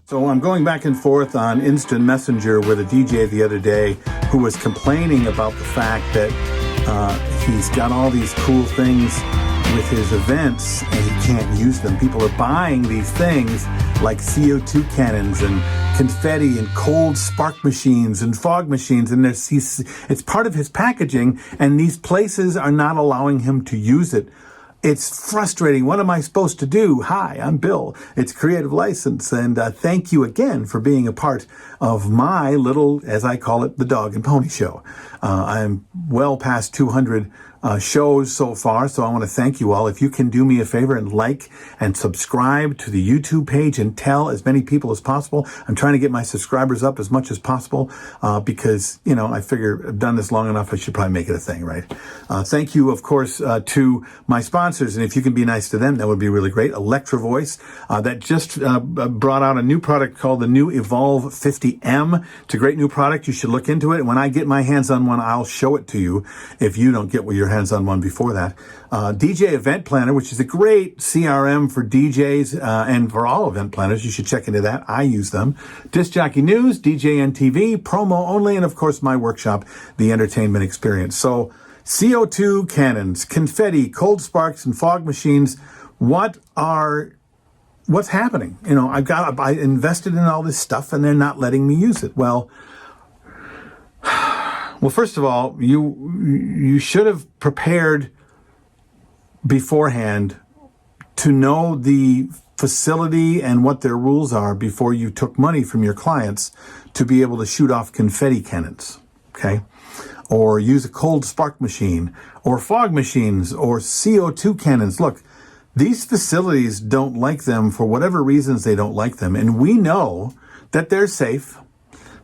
So I'm going back and forth on Instant Messenger with a DJ the other day who was complaining about the fact that he's got all these cool things with his events and he can't use them. People are buying these things like CO2 cannons and confetti and cold spark machines and fog machines, and it's part of his packaging, and these places are not allowing him to use it. It's frustrating. What am I supposed to do? Hi, I'm Bill. It's Creative License, and thank you again for being a part of my little, as I call it, the Dog and Pony Show. I'm well past 200 shows so far, so I want to thank you all. If you can do me a favor and like and subscribe to the YouTube page and tell as many people as possible. I'm trying to get my subscribers up as much as possible because, I figure I've done this long enough, I should probably make it a thing, right? Thank you, of course, to my sponsors, and if you can be nice to them, that would be really great. Electro Voice, that just brought out a new product called the new Evolve 50M. It's a great new product. You should look into it. When I get my hands on one, I'll show it to you if you don't get your hands on one before that. DJ Event Planner, which is a great CRM for DJs and for all event planners. You should check into that. I use them. Disc Jockey News, DJNTV, promo only, and of course my workshop, The Entertainment Experience. So CO2 cannons, confetti, cold sparks, and fog machines. What's happening? I invested in all this stuff and they're not letting me use it. Well, first of all, you should have prepared beforehand to know the facility and what their rules are before you took money from your clients to be able to shoot off confetti cannons, okay? Or use a cold spark machine, or fog machines, or CO2 cannons. Look, these facilities don't like them for whatever reasons they don't like them. And we know that they're safe,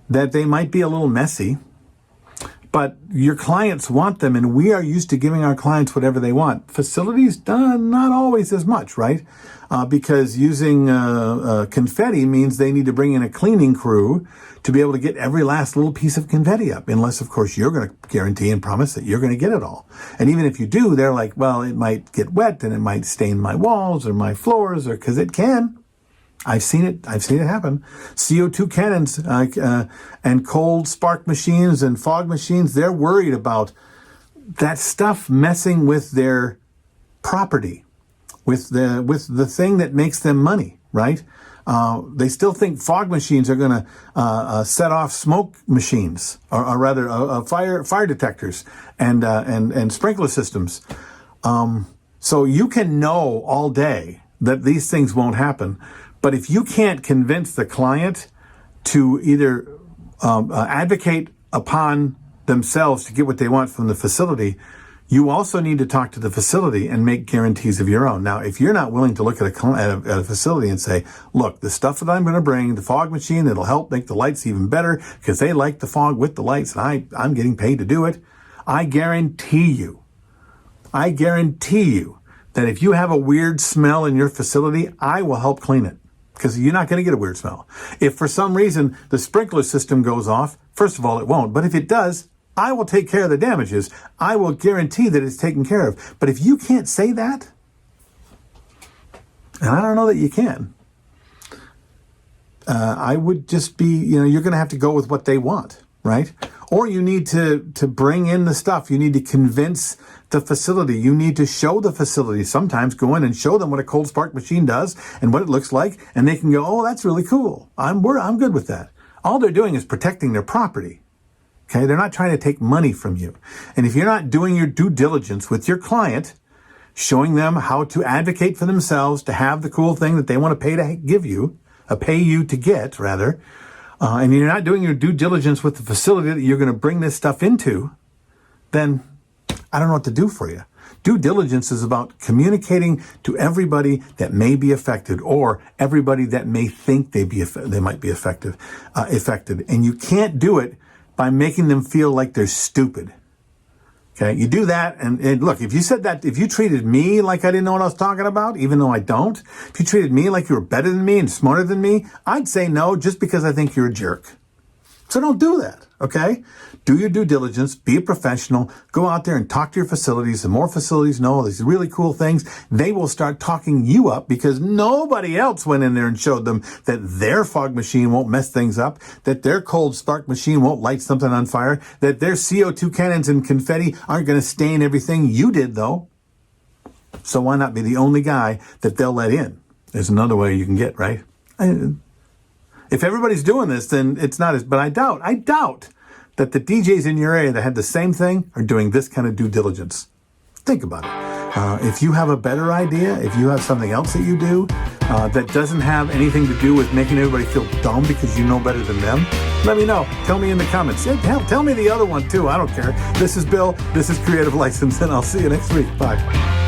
that they might be a little messy, but your clients want them, and we are used to giving our clients whatever they want. Facilities, not always as much, right? Because using confetti means they need to bring in a cleaning crew to be able to get every last little piece of confetti up, unless, of course, you're going to guarantee and promise that you're going to get it all. And even if you do, they're like, well, it might get wet, and it might stain my walls or my floors, or because it can. I've seen it happen. CO2 cannons and cold spark machines and fog machines, they're worried about that stuff messing with their property, with the thing that makes them money, right? They still think fog machines are going to set off smoke machines, or rather fire detectors and sprinkler systems. So you can know all day that these things won't happen. But if you can't convince the client to either advocate upon themselves to get what they want from the facility, you also need to talk to the facility and make guarantees of your own. Now, if you're not willing to look at a facility and say, look, the stuff that I'm going to bring, the fog machine, it'll help make the lights even better because they like the fog with the lights, and I'm getting paid to do it. I guarantee you that if you have a weird smell in your facility, I will help clean it. Because you're not going to get a weird smell. If for some reason the sprinkler system goes off, first of all, it won't. But if it does, I will take care of the damages. I will guarantee that it's taken care of. But if you can't say that, and I don't know that you can, I would just be, you're going to have to go with what they want, right? Or you need to bring in the stuff. You need to convince the facility. You need to show the facility. Sometimes go in and show them what a cold spark machine does and what it looks like, and they can go, oh, that's really cool. I'm good with that. All they're doing is protecting their property. Okay, they're not trying to take money from you. And if you're not doing your due diligence with your client, showing them how to advocate for themselves to have the cool thing that they want to pay you to get, rather, and you're not doing your due diligence with the facility that you're going to bring this stuff into, then I don't know what to do for you. Due diligence is about communicating to everybody that may be affected, or everybody that may think they might be affected. And you can't do it by making them feel like they're stupid. Okay, you do that, and look, if you treated me like I didn't know what I was talking about, even though I don't, if you treated me like you were better than me and smarter than me, I'd say no just because I think you're a jerk. So don't do that, okay? Do your due diligence, be a professional, go out there and talk to your facilities. The more facilities know these really cool things, they will start talking you up because nobody else went in there and showed them that their fog machine won't mess things up, that their cold spark machine won't light something on fire, that their CO2 cannons and confetti aren't going to stain everything. You did, though. So why not be the only guy that they'll let in? There's another way you can get, right? If everybody's doing this, then it's not as, but I doubt that the DJs in your area that had the same thing are doing this kind of due diligence. Think about it. If you have a better idea, if you have something else that you do that doesn't have anything to do with making everybody feel dumb because you know better than them, let me know. Tell me in the comments. Hell, tell me the other one too. I don't care. This is Bill. This is Creative License, and I'll see you next week. Bye.